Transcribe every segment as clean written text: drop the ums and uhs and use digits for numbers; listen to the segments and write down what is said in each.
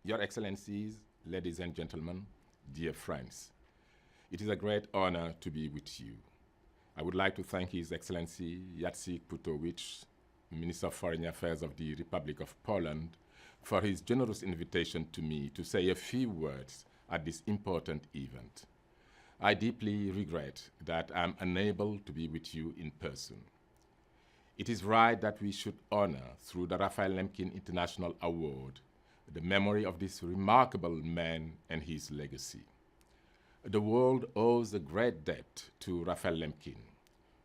Your Excellencies, ladies and gentlemen, dear friends, it is a great honor to be with you. I would like to thank His Excellency Jacek Putowicz, Minister of Foreign Affairs of the Republic of Poland, for his generous invitation to me to say a few words at this important event. I deeply regret that I'm unable to be with you in person. It is right that we should honor, through the Raphael Lemkin International Award, the memory of this remarkable man and his legacy. The world owes a great debt to Raphael Lemkin,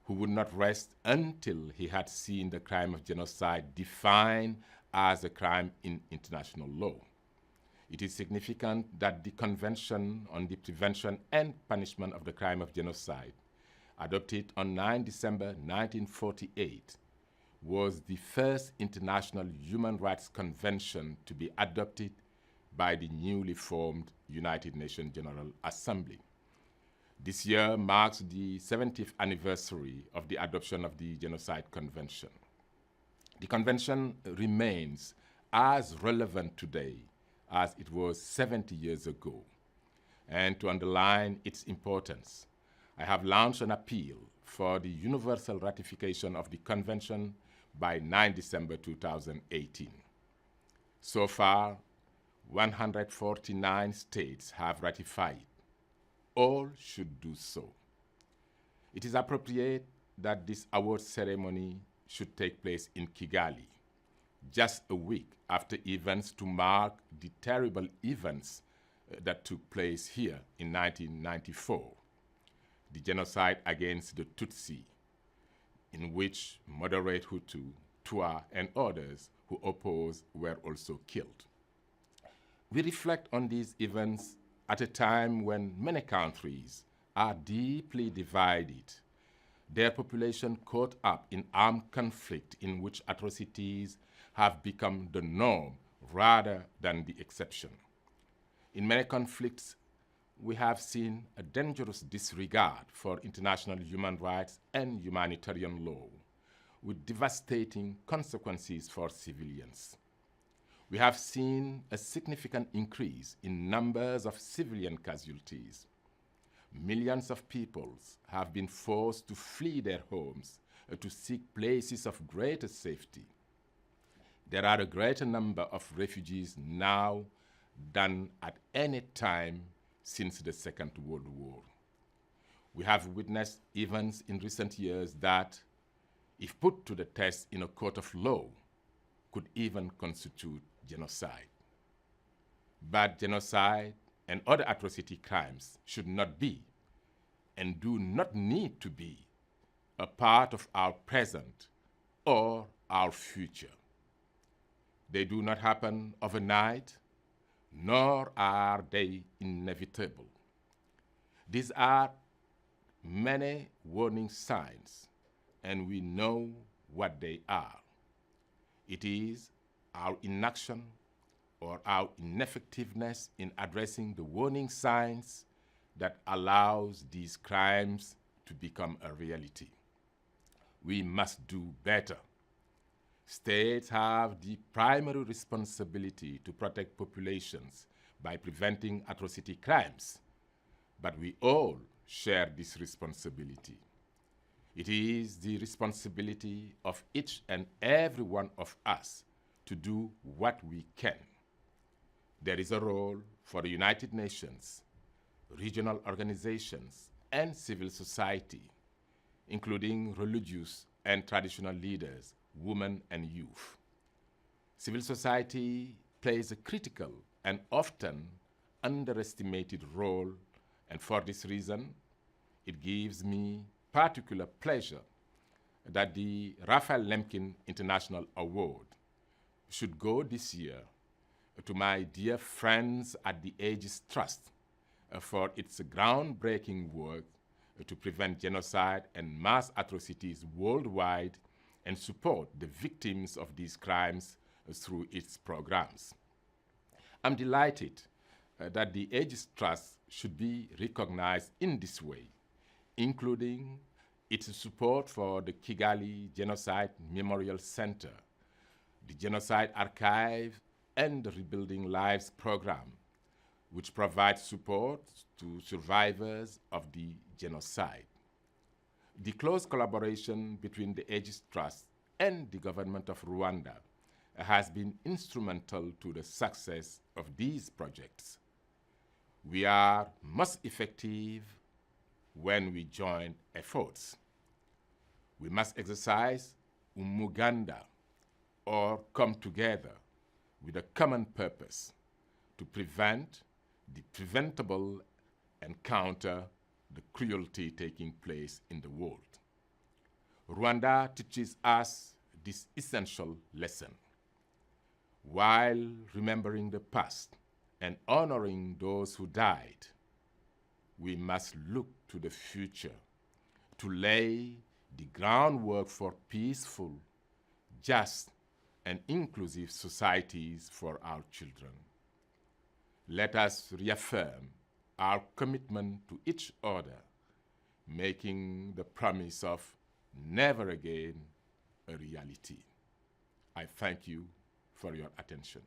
who would not rest until he had seen the crime of genocide defined as a crime in international law. It is significant that the Convention on the Prevention and Punishment of the Crime of Genocide, adopted on 9 December 1948, was the first international human rights convention to be adopted by the newly formed United Nations General Assembly. This year marks the 70th anniversary of the adoption of the Genocide Convention. The convention remains as relevant today as it was 70 years ago. And to underline its importance, I have launched an appeal for the universal ratification of the convention by 9 December 2018. So far, 149 states have ratified. All should do so. It is appropriate that this award ceremony should take place in Kigali, just a week after events to mark the terrible events that took place here in 1994, the genocide against the Tutsi, in which moderate Hutu, Twa, and others who opposed were also killed. We reflect on these events at a time when many countries are deeply divided, their population caught up in armed conflict in which atrocities have become the norm rather than the exception. In many conflicts, we have seen a dangerous disregard for international human rights and humanitarian law, with devastating consequences for civilians. We have seen a significant increase in numbers of civilian casualties. Millions of peoples have been forced to flee their homes to seek places of greater safety. There are a greater number of refugees now than at any time since the Second World War. We have witnessed events in recent years that, if put to the test in a court of law, could even constitute genocide. But genocide and other atrocity crimes should not be, and do not need to be, a part of our present or our future. They do not happen overnight, nor are they inevitable. These are many warning signs, and we know what they are. It is our inaction or our ineffectiveness in addressing the warning signs that allows these crimes to become a reality. We must do better. States have the primary responsibility to protect populations by preventing atrocity crimes, but we all share this responsibility. It is the responsibility of each and every one of us to do what we can. There is a role for the United Nations, regional organizations, and civil society, including religious and traditional leaders, women and youth. Civil society plays a critical and often underestimated role, and for this reason, it gives me particular pleasure that the Raphael Lemkin International Award should go this year to my dear friends at the Aegis Trust for its groundbreaking work to prevent genocide and mass atrocities worldwide and support the victims of these crimes through its programs. I'm delighted that the Aegis Trust should be recognized in this way, including its support for the Kigali Genocide Memorial Center, the Genocide Archive, and the Rebuilding Lives program, which provides support to survivors of the genocide. The close collaboration between the Aegis Trust and the government of Rwanda has been instrumental to the success of these projects. We are most effective when we join efforts. We must exercise umuganda, or come together with a common purpose to prevent the preventable and counter the cruelty taking place in the world. Rwanda teaches us this essential lesson. While remembering the past and honoring those who died, we must look to the future to lay the groundwork for peaceful, just, and inclusive societies for our children. Let us reaffirm our commitment to each other, making the promise of never again a reality. I thank you for your attention.